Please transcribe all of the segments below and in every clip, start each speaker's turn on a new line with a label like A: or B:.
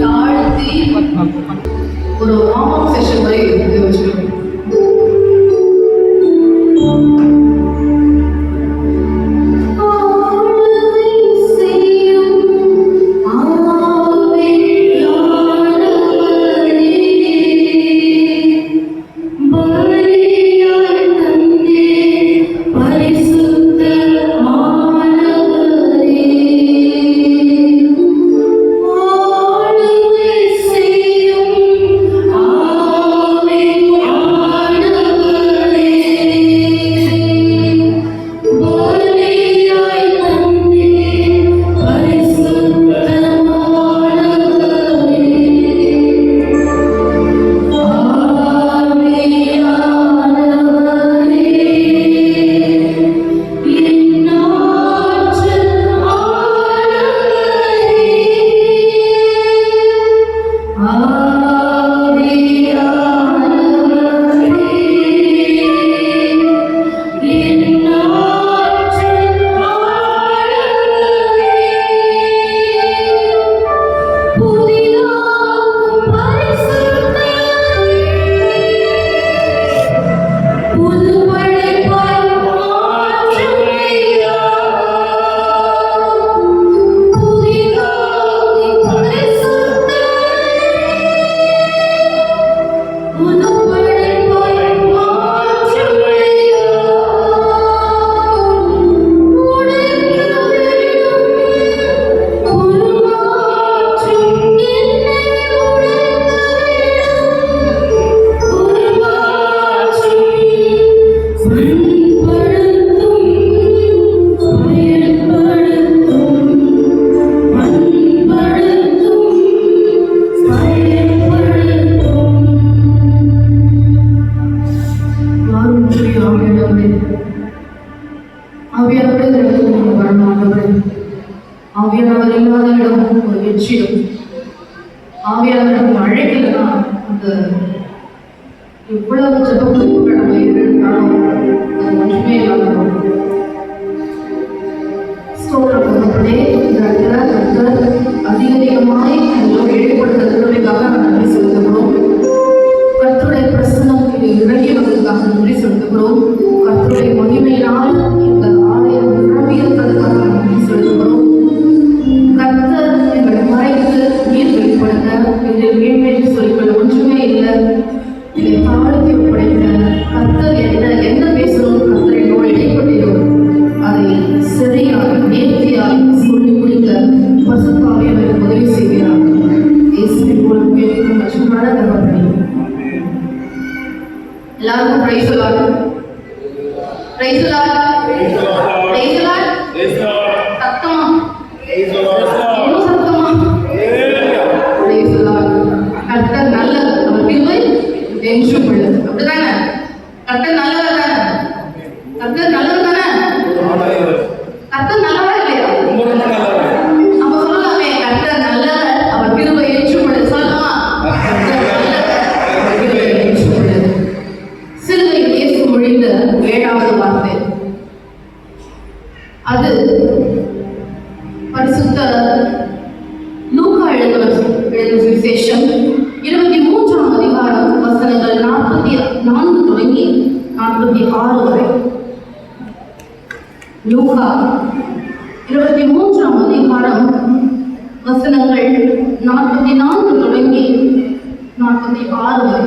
A: தாழ்த்தி ஒரு warm session மாதிரி வச்சுருக்கோம். ஆவியானவர் இல்லாத இடம் ஒரு வெற்றிடம். ஆவியானவர் அழைக்கலன்னா அந்த எவ்வளவு ஜபங்கள் நம்ம இருந்தாலும் அது ஒன்றுமே இல்லாத ஸ்தோத்திரப்பட்டே இந்த இடத்துல அதிகமாய் ஈடுபடுத்துவதற்காக நம்ம நன்றி செலுத்துகிறோம். கர்த்தருடைய பிரசன்னம் இறங்கி வந்ததுக்காக நன்றி செலுத்துகிறோம். கர்த்தருடைய மகிமையினால் இந்த ஆலயம் நிரம்பி இருப்பதற்காக நன்றி செலுத்துகிறோம். கர்த்தர் எங்களை மறைத்து நீர் வெளிப்படுத்த இதில் மேன்மேற்கு சொல்லிக்கொள்ள ஒன்றுமே இல்லை. இதை தாழ்த்தி ஒப்படைக்க கர்த்தர் என்ன பேசணும் கர்த்தர் என்னோடு இடைப்பட்டிடும் அதை சரியாக நேர்த்தியாக சொல்லி முடிக்க பசுத்தாவியவர் உதவி செய்கிறார். இயேசுவின் மூலம் கேட்கும் லட்சமான தகவல்களை எல்லாருக்கும் praise the Lord. Praise the Lord. Praise the Lord. சத்தமா இன்னும் சத்தமா பிரைஸ் தி லார்ட். கர்த்தர் நல்லவர், அவர் கிருபை என்றும் உள்ளது. அப்படிதானே? கர்த்தர் நல்லவர் தானே? கர்த்தர் நல்லவர் தானே? கர்த்தர் நல்லவரா இல்லையா? நம்ம சொல்லலாமே கர்த்தர் நல்லவர், அவர் கிருபை என்றும் உள்ளது. சொல்லலாமா? கர்த்தர் நல்லவர், அவர் கிருபை என்றும் உள்ளது. சிலுவையில் இயேசு மொழிந்த 7வது வார்த்தை அது பரிசுத்த லூக்கா எழுதின சுவிசேஷம் 23ஆம் அதிகாரம் வசனங்கள் 44 தொடங்கி 46 வரை. லூக்கா 23ஆம் அதிகாரம் வசனங்கள் 44 தொடங்கி 46 வரை.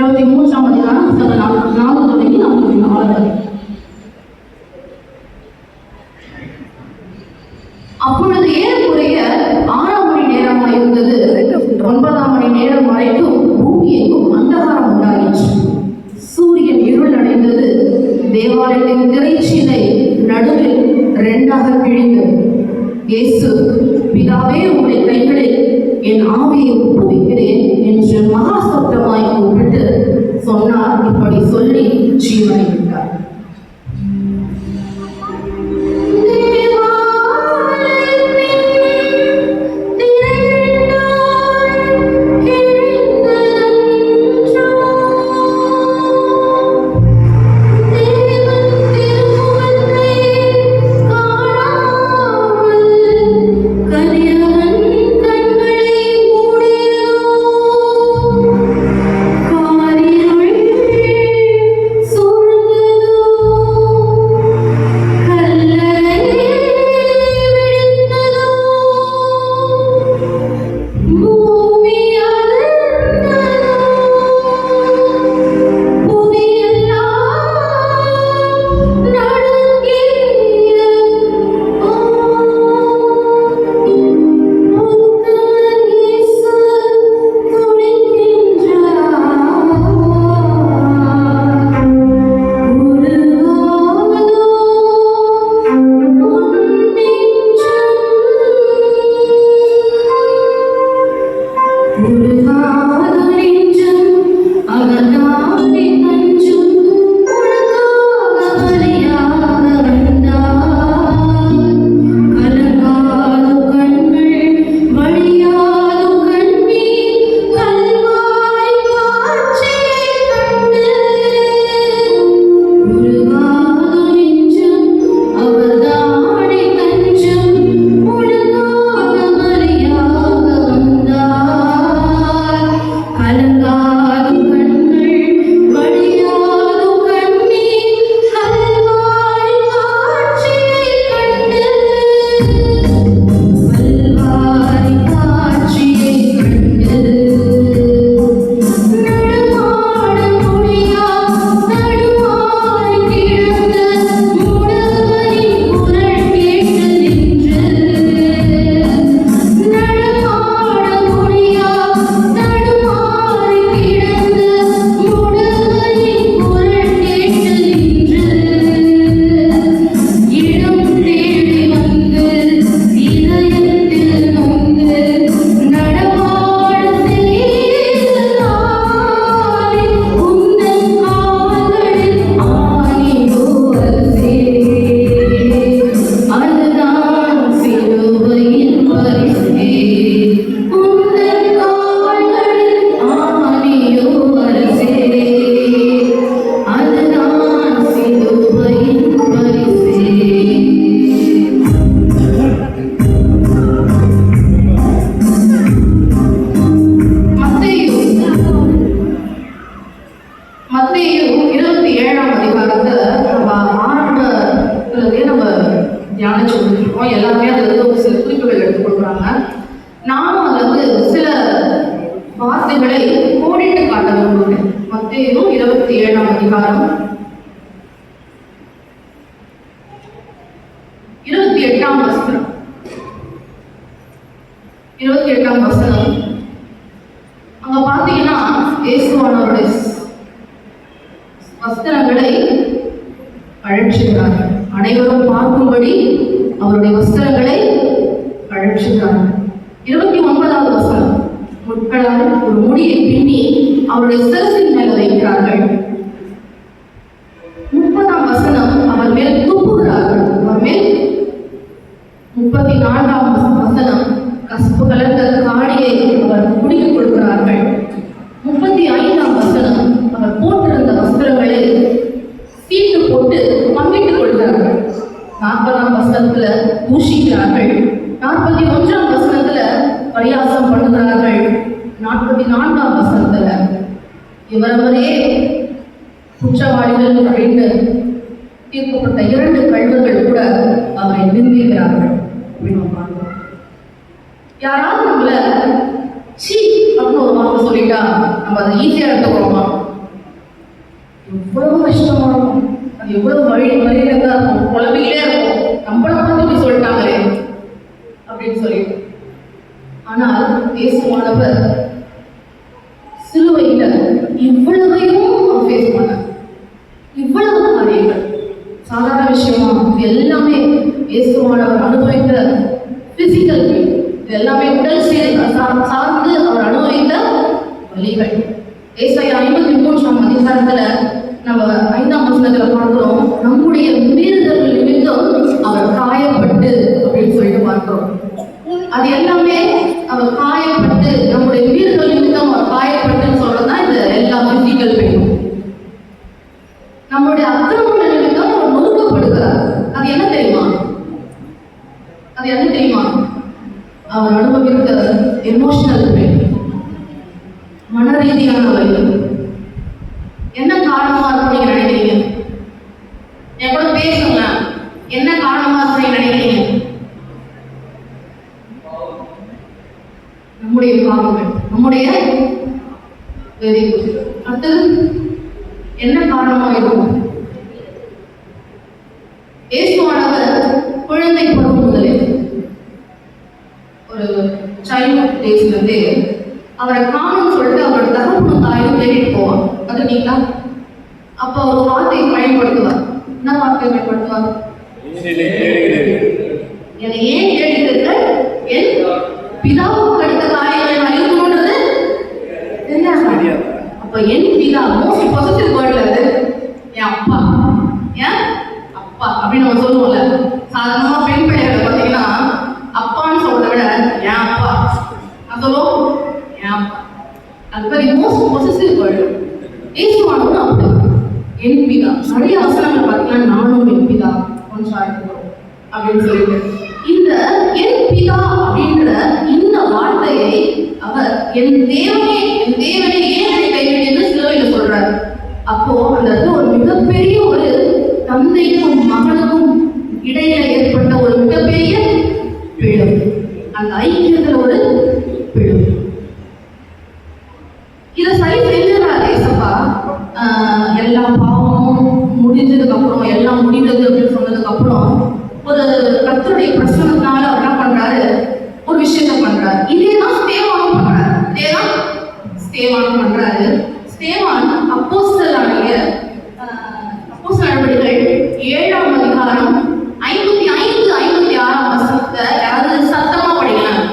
A: 23ஆம் அதிகாரம் வசனங்கள் 44 தொடங்கி 46 வரை. அப்பொழுது ஏறக்குறைய 6ஆம் மணி நேரமாக இருந்தது. 9ஆம் மணி நேரம் வரைக்கும் பூமி எங்கும் அந்தகாரம் உண்டாயிற்று. சூரியன் இருள் அடைந்தது. தேவாலயத்தின் திரைச்சீலை நடுவில் 2ஆக கிழிந்தது. இயேசு, பிதாவே, உம்முடைய கைகளில் என் ஆவியை ஒப்புவிக்கிறேன் என்று மகா சப்தமாய் கூப்பிட்டு சொன்னார். இப்படி சொல்லி ஜீவனை விட்டார். எல்லாமே அதுல இருந்து ஒரு சில குறிப்புகள் எடுத்துக் கொடுக்குறாங்க. நானும் அதுல வந்து சில வார்த்தைகளை கோடிட்டு காட்ட விரும்புகிறேன். மத்தேயு 27ஆம் அதிகாரம் 28ஆம் வசனம். 28ஆம் வசனம் அங்க பாத்தீங்கன்னா இயேசுவானவருடைய வஸ்திரங்களை அழைச்சுகிறார்கள். அனைவரும் பார்க்கும்படி அவருடைய வஸ்திரங்களை அழைச்சுகிறார்கள். 29வது வசனம், முட்களால் ஒரு முடியை பின்னி அவருடைய சிரசின் மேல வைக்கிறார்கள். 30ஆம் வசனம், அவர் மேல் துப்புகிறார்கள். அவர் மேல் 34ஆம் வசனம், கசப்பு கலந்த காடியை அவர் குடிக்க கொடுக்கிறார்கள். 35ஆம் வசனம், அவர் போட்டிருந்த வஸ்திரங்களை சீட்டு போட்டு பங்கிட்டுக் கொள்கிறார்கள். 40ஆம் வசனத்துல பூஷிக்கிறார்கள். 41ஆம் வசனத்துல பரியாசம் பண்ணுகிறார்கள். 44ஆம் வசனத்துல இவரவரே குற்றவாளிகள் அப்படின்னு தீர்க்கப்பட்ட 2 கள்வர்கள் கூட அவரை நிந்திக்கிறார்கள் அப்படின்னு பார்க்கிறோம். யாராவது நம்மள சீ அப்படின்னு ஒரு வார்த்தை சொல்லிட்டா நம்ம அதை ஈஸியா எடுத்துக்கிறோமா? எவ்வளவு கஷ்டமா இருக்கும், அது எவ்வளவு வழியில தான் இருக்கும், குழம்பிக்கிட்டே இருக்கும். நம்மள பத்தி சொல்லிட்டாங்களே அப்படின்னு சொல்லிட்டு. ஆனால் இயேசுவானவர் சிலுவையில இவ்வளவையும் ஃபேஸ் பண்ண, இவ்வளவு காரியங்கள் சாதாரண விஷயமா? இது எல்லாமே இயேசுவானவர் அனுபவித்த பிசிக்கல், இது எல்லாமே உடல் சார்ந்து அவர் அனுபவித்த வலிகள். ஏசாயா 53ஆம் அதிகாரத்துல நம்ம 5ஆம் வசனத்துல பார்க்கிறோம், நம்முடைய மீறுதல்கள் நிமித்தம் அவர் காயப்பட்டு அப்படின்னு சொல்லிட்டு பார்க்கிறோம். அது எல்லாமே அவர் காயப்பட்டு, நம்முடைய மீறுதல் நிமித்தம் அவர் காயப்பட்டுன்னு சொல்றதுதான் இந்த எல்லா பிசிக்கல் பெயினும். நம்முடைய அக்கிரம நிமித்தம் அவர் நொறுக்கப்படுகிறார். அது என்ன தெரியுமா? அது என்ன தெரியுமா? அவர் அனுபவித்த எமோஷனல் பெயின், மன ரீதியான வலி. என்ன காரணமா இருக்கும் நீங்க நினைக்கிறீங்க? என் கூட பேசுங்க. என்ன காரணமா இருக்கும் நீங்க நினைக்கிறீங்க? நம்முடைய பாவங்கள், நம்முடைய வெறி. அடுத்தது என்ன காரணமா இருக்கும்? இயேசுவானவர் குழந்தை பருவம் முதலே, ஒரு சைல்ட்ஹுட் டேஸ்ல இருந்தே அவரை காணும்னு சொல்லிட்டு அவரோட தகப்பனும் தாயும் தேடிட்டு போவான். அதுங்களா? அப்ப ஒரு வார்த்தையை பயன்படுத்துவார். என்ன வார்த்தையை பயன்படுத்துவார்? என்னை ஏன் தேடிட்டு என் பிதாவுக்கு அடுத்த காரியங்களை நான் இருக்கணும்ன்றது தெரியாது. அப்ப என் பிதா மோஸ்ட் பாசிட்டிவ் வேர்ட்ல அது என் அப்பா. ஏன் அப்பா அப்படின்னு நம்ம சொல்லுவோம்ல, சாதாரணமா பெண் பிள்ளைகளை பார்த்தீங்கன்னா அப்பான்னு சொல்றதை விட என் அப்பா நான் சொல்லுவோம், என் அப்பா. அது மாதிரி மோஸ்ட் பாசிட்டிவ் வேர்டு. இயேசுவானவரும் அப்படி என் பிதா. நிறைய வசனங்கள் பார்த்தீங்கன்னா நானும் என் பிதா கொஞ்சம் அப்படின்னு சொல்லிட்டு இந்த என் பிதா அப்படின்ற இந்த வார்த்தையை அவர் என் தேவனே ஏன் கைவிட்டு சிலுவையில சொல்றாரு. அப்போ அந்த ஒரு மிகப்பெரிய ஒரு தந்தைக்கும் மகனுக்கும் இடையில ஏற்பட்ட ஒரு மிகப்பெரிய பிளவு, அந்த ஐக்கியத்துல ஒரு பிளவு. இதை சரி செஞ்சாரு ஏசப்பா. எல்லா பாவமும் முடிஞ்சதுக்கு அப்புறம், எல்லாம் முடிந்தது அப்படின்னு சொன்னதுக்கு அப்புறம் ஒரு கர்த்தருடைய பிரசன்னத்தினால அவர் என்ன பண்றாரு? ஒரு விஷயத்தை பண்றாரு. இதேதான் ஸ்தேவானும் பண்றாரு. ஸ்தேவான் அப்போஸ்தலர் நடவடிக்கைகள் 7ஆம் அதிகாரம் 55, 56ஆம் வசனத்தை யாராவது சத்தமா படிக்கலாம்?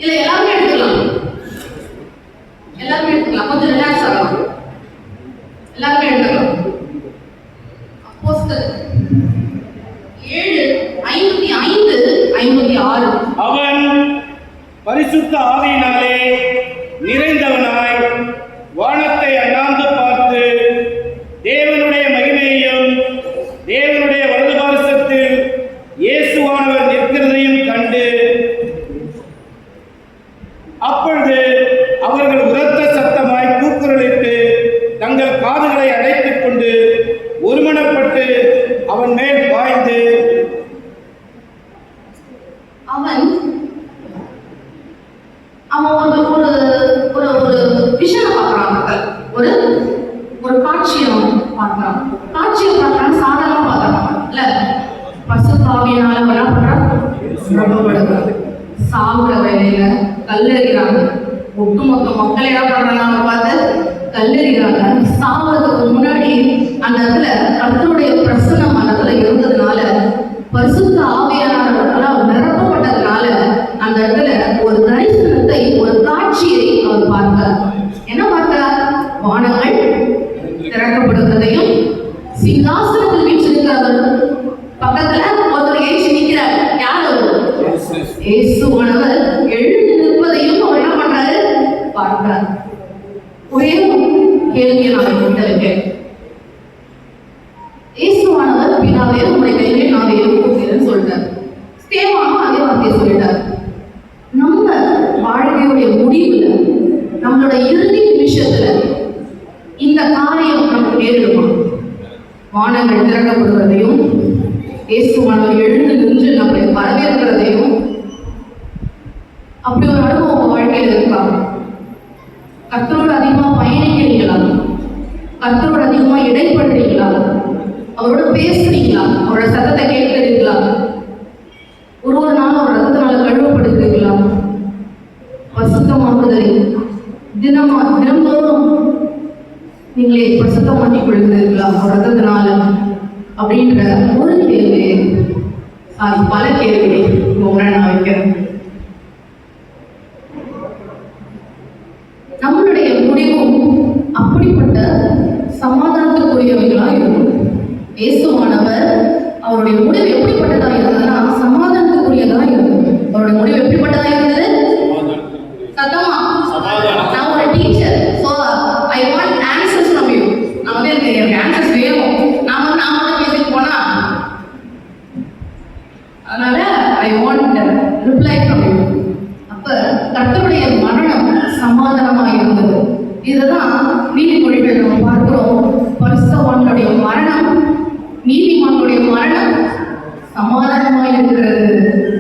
A: இல்ல எல்லாருமே எடுத்துக்கலாம், கொஞ்சம் ரிலாக்ஸ் ஆகலாம், எல்லாருமே எடுத்துக்கலாம். அப்போஸ்தலர் 7:55, 56.
B: அவன் பரிசுத்த ஆவியினாலே நிறைந்தவனாய் வானத்தை அண்ணாந்து பார்த்து தேவனுடைய மகிமையையும் தேவனுடைய வலது பாரசத்தில் இயேசுவானவர் நிற்கிறதையும் கண்டு, அப்பொழுது அவர்கள் உரத்த சத்தமாய் கூக்குரலிட்டு தங்கள் காதுகளை அடைத்துக் கொண்டு ஒருமனப்பட்டு அவன் மேல் பாய
A: பார்க்கிறான். காட்சியை பார்க்கறான், சாதாரணமா பார்க்கறான் இல்ல. பரிசுத்த ஆவியினால என்ன பண்றான்? நிரப்பப்படுகிறான். சாகுற வேலையில கல்லெறிகிறாங்க. ஒட்டுமொத்த மக்கள் என்ன பண்றாங்க? அவங்க பார்த்து கல்லெறிகிறாங்க. சாவதுக்கு முன்னாடி அந்த இடத்துல கர்த்தருடைய பிரசன்னம் அந்த இடத்துல இருந்ததுனால, பரிசுத்த ஆவியானவர்களால் நிரப்பப்பட்டதுனால அந்த இடத்துல ஒரு தரிசனத்தை, ஒரு காட்சியை அவர் பார்த்தார். என்ன பார்த்தார்? வானங்கள் திறக்கப்படுவதையும், சிங்காசனத்தில் வீற்றிருக்கிறவர் பக்கத்துல ஒருத்தர் ஏற்றி நிற்கிறார். யார் அவர்? இயேசுவானவர் எழுந்து நிற்பதையும் அவர் என்ன பண்றாரு? பார்க்கிறார். ஒரே கேள்வியை நான் கேட்டிருக்கேன். இயேசுவானவர் பிதாவே உங்களுடைய கையிலே நான் ஏற்படுகிறேன்னு சொல்லிட்டார். ஸ்தேவானும் அதே வார்த்தையை சொல்லிட்டார். நம்ம வாழ்க்கையுடைய முடிவுல, நம்மளோட இறுதி நிமிஷத்துல இந்த காரியம் நமக்கு நேரிடுமா? வானங்கள் திறக்கப்படுவதையும், இயேசுவானவர் எழுந்து நின்று நம்மளை வரவேற்கிறதையும், அப்படி ஒரு அனுபவம் வாழ்க்கையில் இருக்கா? கர்த்தரோடு அதிகமா பயணிக்கிறீங்களா? கர்த்தரோடு அதிகமா இடைப்படுறீங்களா? அவரோட பேசுறீங்களா? அவரோட சத்தத்தை கேட்கிறீங்களா? ஒரு நாள் அவர் ரத்தத்தினால கழுவப்படுகிறீங்களா? பரிசுத்தமாகுதலை தினந்தோறும் நீங்களே பரிசுத்தமாக்கிக் கொள்கிறீர்களா அவர் ரத்தத்தினால? அப்படின்ற ஒரு கேள்வி, பல கேள்வி நான் வைக்கிறேன். நம்மளுடைய முடிவும் அப்படிப்பட்ட சமாதானத்துக்குரியவைகளா இருக்கும். இயேசுவானவர் அவருடைய முடிவு எப்படிப்பட்டதா இருந்ததுன்னா சமாதானத்துக்குரியதா இருந்தது. அவருடைய முடிவு எப்படிப்பட்டதா இருந்தது? சத்தமா, நான் ஒரு teacher, so I want answers from you. நான் வந்து எனக்கு ஆன்சர்ஸ் வேணும். நான் பேசிட்டு போனா அதனால I want reply from you. அப்ப கர்த்தருடைய மரணம் சமாதானமாக இருந்தது. இதுதான் நீதிமொழிகள் நம்ம பார்க்கிறோம். பரிசுத்தவான்களுடைய மரணம், நீதிமான்களுடைய மரணம் சமாதானமா இருக்கிறது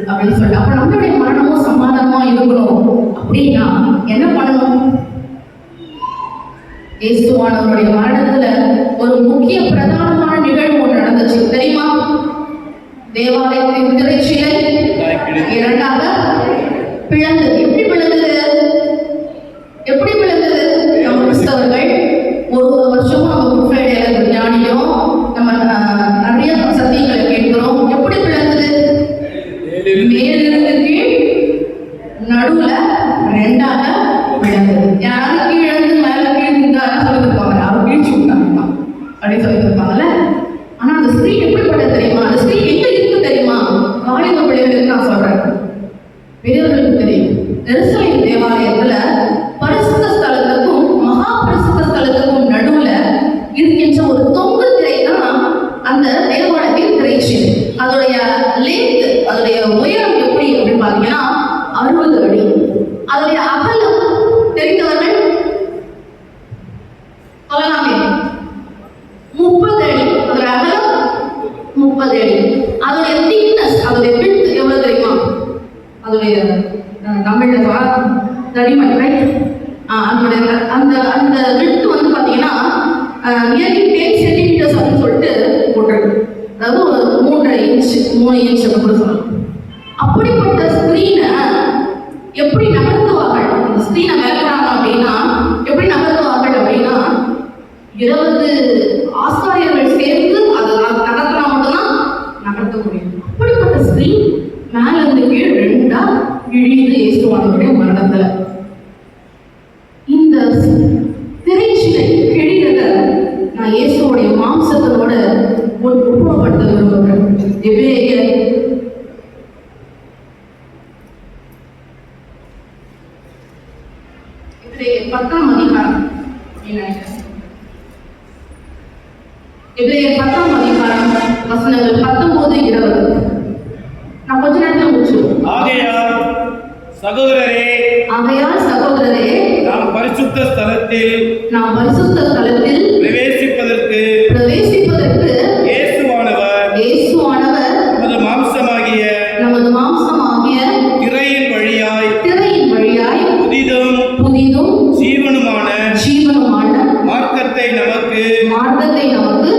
A: அப்படின்னு சொல்லி. அப்ப நம்மளுடைய மரணமும் சமாதானமா இருக்கணும் அப்படின்னா என்ன பண்ணணும்? இயேசுவானவருடைய மரணத்துல ஒரு முக்கிய பிரதானமான நிகழ்வு ஒன்று நடந்துச்சு, தெரியுமா? தேவாலயத்தின் திரைச்சீலை இரண்டாக பிளந்தது. எப்படி பிளந்தது? எப்படி பிளந்தது? நம்ம கிறிஸ்தவர்கள் ஒரு வருஷமும் நம்ம குட் ஃப்ரைடேல தியானிக்கிறோம், நம்ம நிறைய சத்தியங்களை கேட்கிறோம். எப்படி பிளந்தது? மேலிருந்து கீழ், நடுவுல ரெண்டாக பிளந்தது. யாராவது கீழே மேல கீழ் சொல்லியிருப்பாங்க, யாரும் வீழ்ச்சி விட்டாங்க அப்படின்னு சொல்லியிருப்பாங்கல்ல. ஆனா அந்த ஸ்கிரீன் எப்படிப்பட்டது தெரியுமா? அந்த ஸ்கிரீன் எங்க இருக்கு தெரியுமா? வாலிப பிள்ளைகளுக்கு நான் சொல்றேன், பெரியவர்களுக்கு தெரியும். எருசலேம் தேவாலயத்துல பரிசுத்த ஸ்தலத்துக்கும் மகா பரிசுத்த ஸ்தலத்துக்கும் நடுவுல இருக்கின்ற ஒரு தொங்கு திரை தான் அந்த தேவாலயத்தின் திரைச்சீலை. அதோடைய லென்த், அதோடைய உயரம் எப்படி அப்படின்னு பாத்தீங்கன்னா 60 அடி. அதோடைய அகலம் தெரிந்தவர்கள் சொல்லலாமே, 30 அடி. அதோட அகலம் 30 அடி. அதோடைய திக்னஸ், அதோடைய விட்த் எவ்வளவு தெரியுமா? அதோடைய தமிழ்ல தடிமன், அதோடைய அந்த அந்த விட்த் வந்து பாத்தீங்கன்னா நியர்லி 10 சென்டிமீட்டர்ஸ் அப்படின்னு சொல்லிட்டு போட்டிருக்கு. அதாவது ஒரு 3.5 இன்ச் 3 இன்ச் அப்படின்னு சொல்லலாம். அப்படிப்பட்ட ஸ்கிரீனை எப்படி நகர்த்துவார்கள்? அந்த ஸ்கிரீனை நகர்த்துறாங்க அப்படின்னா எப்படி நகர்த்துவார்கள் அப்படின்னா 20 ஆசாரியர்கள் சேர்ந்து அதை நகர்த்தினா மட்டும்தான் நகர்த்த முடியும். அப்படிப்பட்ட ஸ்கிரீன் மேல இருந்து கீழ் ரெண்டா இழிந்து இயேசுவானவருடைய மரணத்துல. இந்த திரைச்சீலை கிழியத நான் இயேசுவோடைய மாம்சத்தோட ஒப்புமைப்படுத்த விரும்புகிறேன். எபிரேயர் 10ஆம் அதிகாரம், எபிரேயர் 10ஆம் அதிகாரம் வசனங்கள் 19, 20. நான் கொஞ்ச நேரத்தில் முடிச்சிடுவோம்.
B: ஆகையால் சகோதரரே, நாம் பரிசுத்த ஸ்தலத்தில் பிரவேசிப்பதற்கு இயேசுவானவர் நமது மாம்சமாகிய திரையின் வழியாய் புதிதும் ஜீவனுமான மார்க்கத்தை நமக்கு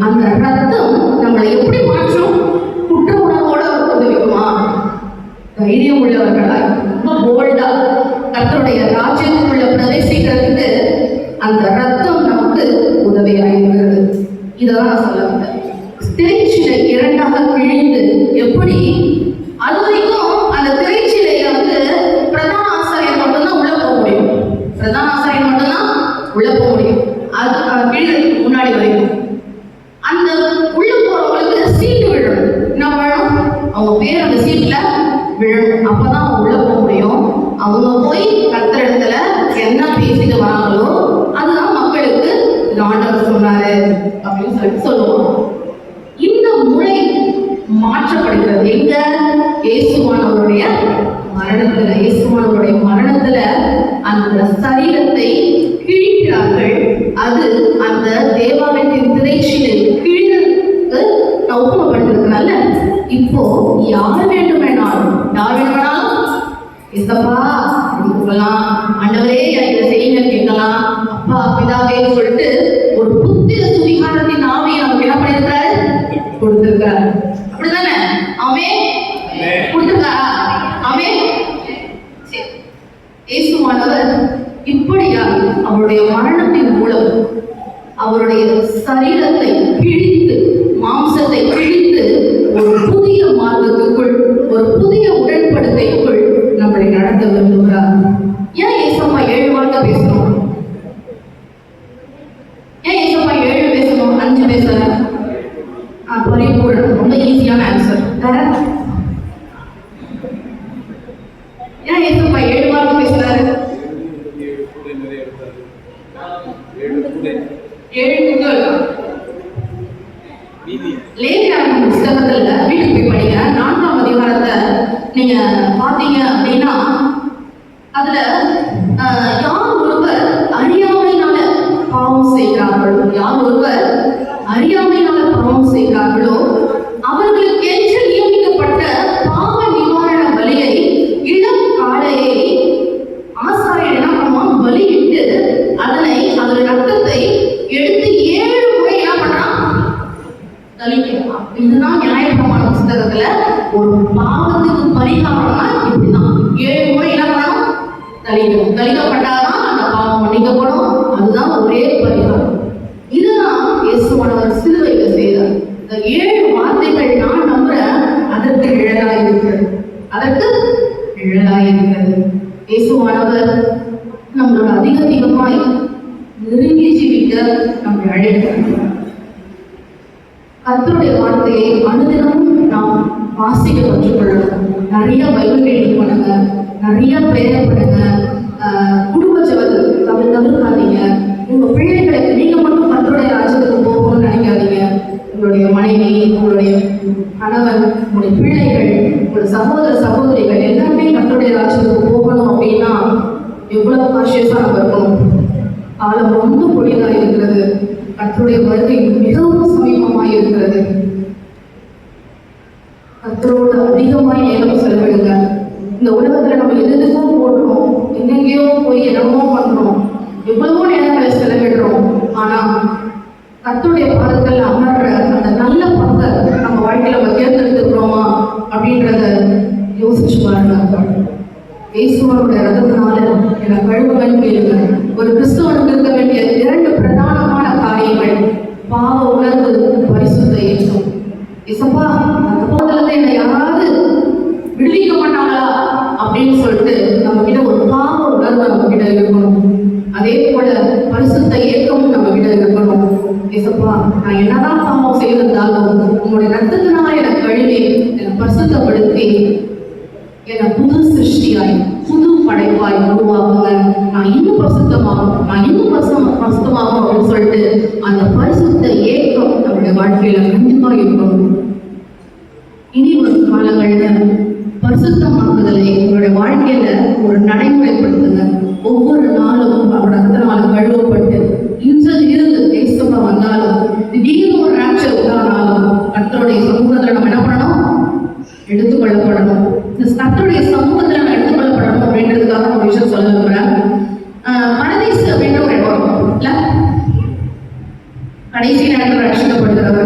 A: அந்த ரத்தம் நம்மளை எப்படி மாற்றும்? குற்ற உணர்வோட உதவிக்குமா? தைரியம் உள்ளவர்களாய் ரொம்ப போல்டா கர்த்தருடைய ராஜ்யத்துக்குள்ள பிரவேசிக்கிறதுக்கு அந்த ரத்தம் நமக்கு உதவியாயிருக்கிறது. இதான் நான் சொல்ல வந்தேன். திரைச்சீலை இரண்டாக கிழிந்து எப்படி அது வரைக்கும் அந்த திரைச்சீலையை பிரதான ஆசாரியர் மட்டும்தான் உள்ள போக முடியும். பிரதான ஆசாரியர் மட்டும்தான் உள்ள போக முடியும். அது கிழிறதுக்கு முன்னாடி வரைக்கும் அந்த உள்ள போறவங்களுக்கு சீட்டு விழணும். என்ன பண்ணணும்? அவங்க பேர் அந்த சீட்ல விழணும். அப்பதான் அவங்க உள்ள போக முடியும். அவங்க போய் கர்த்தர் இடத்துல என்ன பேசிட்டு வராங்களோ அதுதான் மக்களுக்கு இது ஆண்டவர் சொன்னாரு அப்படின்னு சொல்லிட்டு சொல்லுவாங்க. இந்த முறை மாற்றப்படுகிறது எங்க? இயேசுவானவருடைய மரணத்துல. இயேசுவானவருடைய மரணத்துல அந்த சரீரத்தை கிழிக்கிறார்கள். அது அந்த தேவாலயத்தின் திரைச்சீலை கிழிக்கு நான் ஒப்புமைப்படுத்திருக்கிறேன்ல. இப்போ யார் வேண்டுமானாலும் இசப்பா சொல்லலாம், ஆண்டவரே எனக்கு செய்யுங்க கேட்கலாம், அப்பா பிதாவே சொல்லிட்டு ஒரு புத்திர சுவிகாரத்தின் ஆவியை நமக்கு என்ன பண்ணிருக்காரு? கொடுத்திருக்காரு. அப்படிதானே? அவன் கொடுத்திருக்காரா? அவன் இயேசுவானவர் இப்படியா அவருடைய மரணத்தின் மூலம் அவருடைய சரீரத்தை கிழித்து மாம்சத்தை கிழித்து ஒரு புதிய மார்க்கத்துக்குள் ஒரு புதிய உடன்படிக்கைக்குள் நம்மளை நடத்த விரும்புகிறார். ஏன் ஏசப்பா 7 வார்த்தை பேசணும்? ஏன் ஏசப்பா 7 பேசணும்? 5 பேசல? பரிபூரணம். ரொம்ப ஈஸியான ஆன்சர். ஏன் ஏசப்பா 7 வார்த்தை பேசுறாரு? 7 லேவியராகமம் புத்தகத்துல வீட்டுக்கு போய் படிங்க. 4ஆம் அதிகாரத்தை நீங்க பாத்தீங்க அப்படின்னா அதுல யார் ஒருவர் அறியாமையினால பாவம் செய்கிறார்களோ அவர்களுக்கு என்று நியமிக்கப்பட்ட பாவ நிவாரண பலியை இளம் காளையை ஆசாரியர் என்ன பண்ணுவான்? பலியிட்டு அதனை அதன் ரத்தத்தை எடுத்து 7 முறை என்ன பண்றான்? தளிக்கலாம். இதுதான் நியாயப்பிரமாண புத்தகத்துல ஒரு பாவத்துக்கு பரிகாரம்னா இப்படிதான் 7 முறை என்ன பண்ணணும்? தளிக்கணும். தளிக்கப்பட்டாதான் அந்த பாவம் மன்னிக்கப்படும். அதுதான் ஒரே பரிகாரம். இதுதான் இயேசுவானவர் சிலுவையில செய்தார். இந்த 7 வார்த்தைகள் நான் நம்புறேன் அதற்கு நிழலாயிருக்கிறது. இயேசுவானவர் நம்மளோட அதிகமாய் நெருங்கி ஜீவிக்க நம்மை அழைக்கிறார். கர்த்தருடைய வார்த்தையை அனுதினமும் நாம் வாசிக்க கற்றுக்கொள்ளணும். நிறைய பைபிள் ரீடிங் பண்ணுங்க, நிறைய பிரேயர் பண்ணுங்க, குடும்ப ஜெபத்தை தவிர்க்காதீங்க. உங்க பிள்ளைகளுக்கு நீங்க மட்டும் கர்த்தருடைய ராஜ்யத்துக்கு போகணும்னு நினைக்காதீங்க. உங்களுடைய மனைவி, உங்களுடைய கணவன், உங்களுடைய பிள்ளைகள், உங்களுடைய சகோதர சகோதரிகள் எல்லாமே கர்த்தருடைய ராஜ்யத்துக்கு போகணும் அப்படின்னா எவ்வளவு கான்ஷியஸா நம்ம இருக்கணும். காலம் ரொம்ப பொடியதா இருக்கிறது. கர்த்தருடைய வருகை மிகவும் சமீபமாய் இருக்கிறது. கர்த்தரோடு அதிகமாய் நேரம் செலவிடுங்க. இந்த உலகத்துல நம்ம எதுக்கும் போடுறோம், எங்கெங்கேயோ போய் என்னமோ பண்றோம், எவ்வளவோ நேரங்களை செலவிடுறோம். ஆனா கர்த்தருடைய பாதத்தில் அமர்ற அந்த நல்ல பங்கை நம்ம வாழ்க்கையில நம்ம தேர்ந்தெடுத்துக்கிறோமா அப்படின்றத யோசிச்சு பாருங்க. இயேசுவனுடைய ரத்தத்தினால என கழுவுகள் கேளுங்க. ஒரு கிறிஸ்தவனுக்கு இருக்க வேண்டிய 2 பிரதானமான காரியங்கள்: பாவ உணர்வு, பரிசுத்த ஏற்றம். இசப்பா அந்த பாவத்திலிருந்து என்னை யாராவது விடுவிக்க மாட்டாங்களா அப்படின்னு சொல்லிட்டு நம்ம கிட்ட ஒரு பாவ உணர்வு நம்ம கிட்ட இருக்கணும். அதே போல பரிசுத்த ஏற்கமும் நம்ம கிட்ட இருக்கணும். இசப்பா நான் என்னதான் பாவம் செய்திருந்தாலும் உங்களுடைய ரத்தத்தினால என்னை கழுவி என்னை பரிசுத்தப்படுத்தி என்னை புது சிருஷ்டியாய் புது படைப்பாய் உருவாக்குங்க. நான் இன்னும் பரிசுத்தமாகும் அப்படின்னு சொல்லிட்டு அந்த பரிசுத்த ஏக்கம் நம்முடைய வாழ்க்கையில கண்டிப்பா இருக்கணும். இனி வரும் காலங்கள்ல பரிசுத்தமாக்குதலை உங்களுடைய வாழ்க்கையில ஒரு நடைமுறைப்படுத்துங்க. ஒவ்வொரு நாளும் அவரோட ரத்தத்தினால கழுவப்பட்டு இருந்து ஏசப்பா வந்தாலும் திடீர்னு ஒரு ராப்சர் உண்டானாலும் கர்த்தருடைய சமூகத்துல நம்ம என்ன பண்ணணும்? எடுத்துக்கொள்ளப்படணும். இந்த கர்த்தருடைய சமூகத்துல நம்ம எடுத்துக்கொள்ளப்படணும் அப்படின்றதுக்காக ஒரு விஷயம் சொல்ல விரும்புறேன். பரதீசு அப்படின்ற ஒரு இடம் இல்ல, கடைசி நேரத்தில் ரட்சிக்கப்படுகிறவர்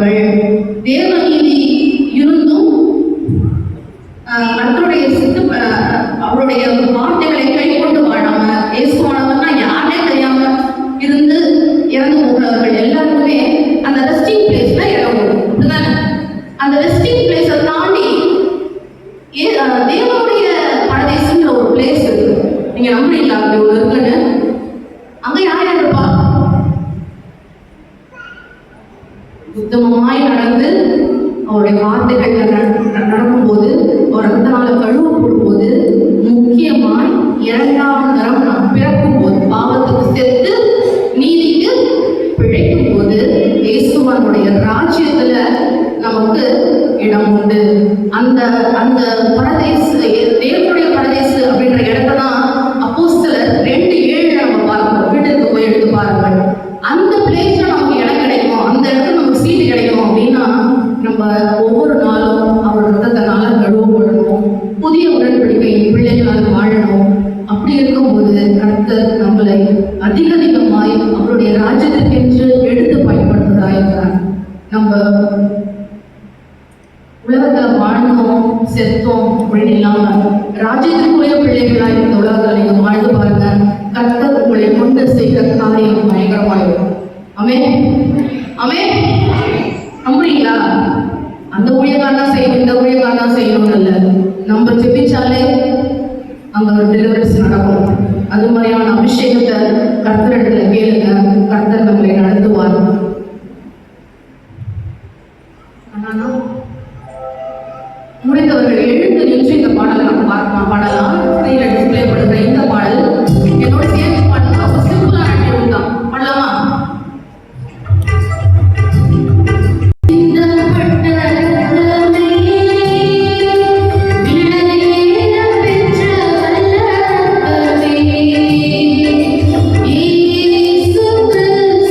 A: அவருடைய வார்த்தைகளை கை கொண்டு வாழாம, இயேசுவானவர்னா யாருனே தெரியாம இருந்து இறந்து போகிறவர்கள் எல்லாருக்குமே அந்த ரெஸ்டிங் பிளேஸ்ல இறங்கும். அப்படிதானே? அந்த ரெஸ்டிங் பிளேஸை தாண்டி தேவனுடைய பரதேசம்ன்ற ஒரு பிளேஸ் இருக்கு. நீங்க நம்புறீங்களா? அப்படி ஒரு இருக்குன்னு. அங்க யார் யார் இருப்பா? உத்தமமாய் நடந்து அவருடைய வார்த்தைகள் நடக்கும்போது, அவர் ரத்தனால கழுவப்படும் போது, முக்கியமாய் 2ஆம் தரம் நாம் பிறக்கும் போது, பாவத்துக்கு செத்து நீதிக்கு பிழைக்கும் போது, இயேசுவனுடைய ராஜ்யத்துல நமக்கு இடம் உண்டு. அந்த அந்த பரதேசு, தேவனுடைய பரதேசு அப்படின்ற இடத்த தான் அப்போஸ்தலர் 2:7 நம்ம பார்க்கிறோம். வீட்டுக்கு போய் எடுத்து பாருங்கள். அந்த பிளேஸ்ல நமக்கு இடம் கிடைக்கும், அந்த இடத்துல நமக்கு சீட்டு கிடைக்கும் அப்படின்னா நம்ம ஒவ்வொரு நாளும் அவர் ரத்தத்தினால கழுவப்படணும், புதிய உடன்படிக்கையின் பிள்ளைகளால் வாழணும். அப்படி இருக்கும்போது கர்த்தர் நம்மளை அதிக அதிகமாய் அவருடைய ராஜ்யத்திற்கென்று எடுத்து பயன்படுத்துவதாயிருக்கிறார். நம்ம உலகத்துல வாழ்ந்தோம் செத்தோம் அப்படின்னு இல்லாம ராஜ்யத்திற்குரிய பிள்ளைகளாய் இந்த உலகத்துல நீங்க வாழ்ந்து பாருங்க. கர்த்தர் உங்களை கொண்டு செய்கிற காரியம் பயங்கரமாயிருக்கும். ஆமென், ஆமென். நம்புறீங்களா? அந்த ஊழியக்காரன் தான் செய்யணும், இந்த ஊழியக்காரன் தான் செய்யணும்னு இல்லை. நம்ம ஜெபிச்சாலே அங்க ஒரு டெலிவரிஸ் நடக்கும். அது மாதிரியான அபிஷேகத்தை கர்த்தர் இடத்துல கேளுங்க. கர்த்தர் நம்மளை நடத்துவார். முடிந்தவர்கள் எழுந்து நின்று இந்த பாடலை நம்ம பாடலாம். ஸ்கிரீன்ல டிஸ்பிளே பண்ணுற இந்த பாடல் என்னோட சேர்ந்து பாடலாம். ரொம்ப சிம்பிளான டியூன் தான். பாடலாமா?
C: Thank you.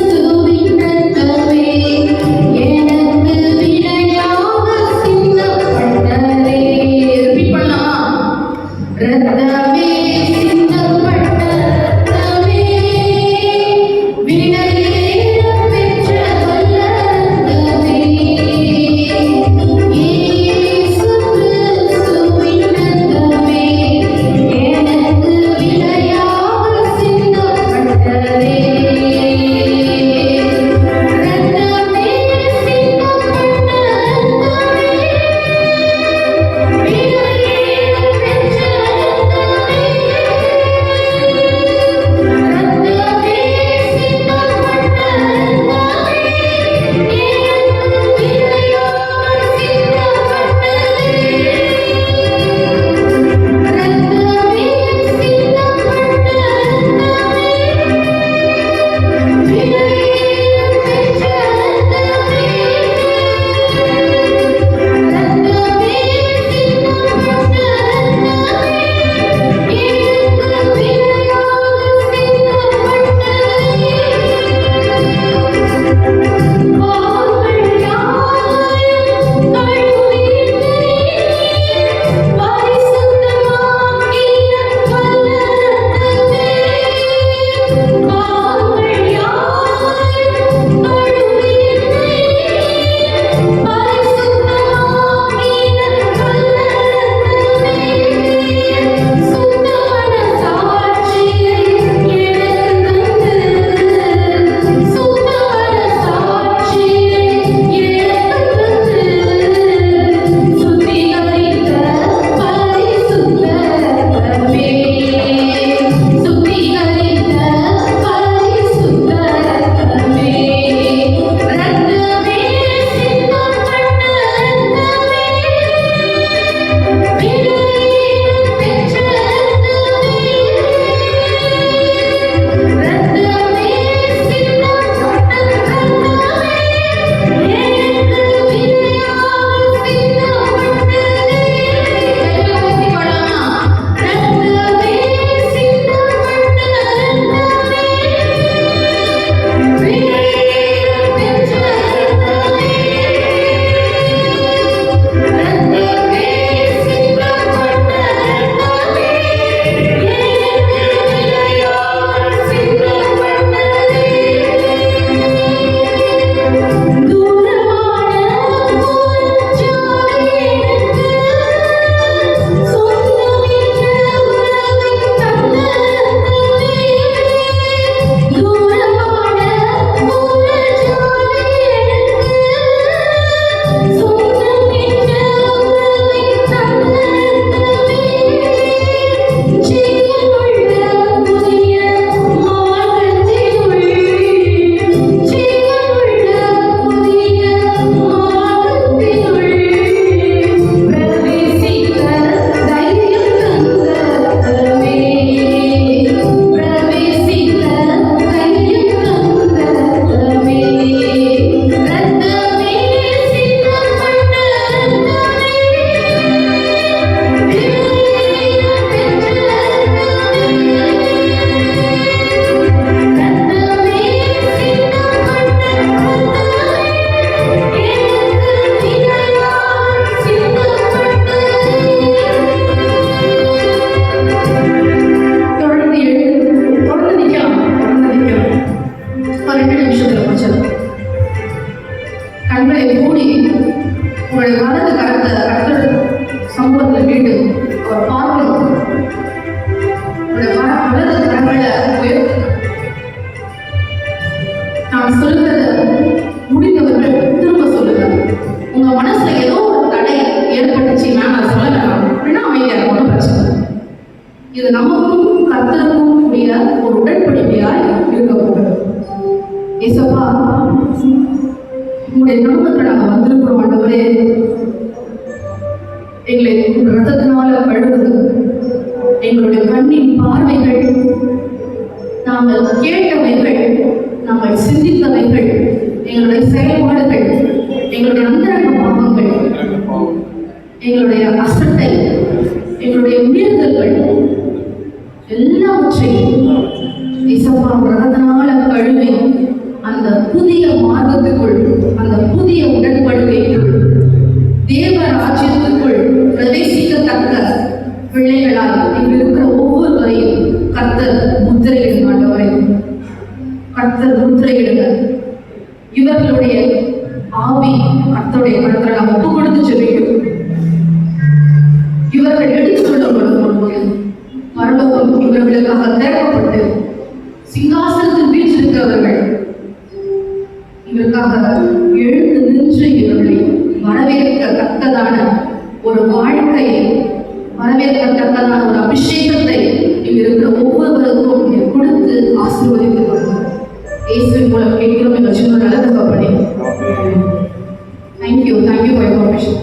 A: இது நமக்கும் கர்த்தருக்கும் கூடிய ஒரு உடன்படிக்கையாய் இருக்க போகிறது. ஏசப்பா, உங்களுடைய நாமத்தில் நாங்கள் வந்திருக்கிறோம் ஆண்டவரே. எங்களை ரத்தத்தினால கழுவுது. எங்களுடைய கண்ணின் பார்வைகள், நாங்கள் கேட்டவைகள், நாங்கள் சிந்தித்தவைகள், எங்களுடைய செயல்பாடுகள், எங்களுடைய அந்தரங்க பாவங்கள், எங்களுடைய அசட்டை, எங்களுடைய மீறுதல்கள் எல்லாவற்றையும் இசப்பா ரத்தத்தினால கழுவி அந்த புதிய மார்க்கத்துக்குள், அந்த புதிய உடன்படிக்கைக்குள், தேவ ராஜ்யத்துக்குள் பிரவேசிக்கத்தக்க பிள்ளைகளால் இங்கு இருக்கிற ஒவ்வொருவரையும் கர்த்தர் முத்திரையிடும் ஆண்டவரை. கர்த்தர் முத்திரையிடுங்க. இவர்களுடைய ஆவி கர்த்தருடைய கருத்தில் நாம் ஒப்பு கொடுத்து செல்கிறோம். இவர்கள் எடுத்துக்கொள்ளப்படும் பொழுது பரலோகம் இவர்களுக்காக திறக்கப்பட்டு சிங்காசனத்தில் வீற்றிருக்கிறவர்கள் இவருக்காக எழுந்து நின்று இவர்களை வரவேற்கத்தக்கதான ஒரு வாழ்க்கையை, வரவேற்கத்தக்கதான ஒரு அபிஷேகத்தை இங்க இருக்கிற ஒவ்வொருவருக்கும் கொடுத்து ஆசீர்வதித்து கொள்வார். இயேசுவின் மூலம் கேட்கிறோம் எங்கள் சின்ன நல்ல தகப்பனே. Thank you for your permission.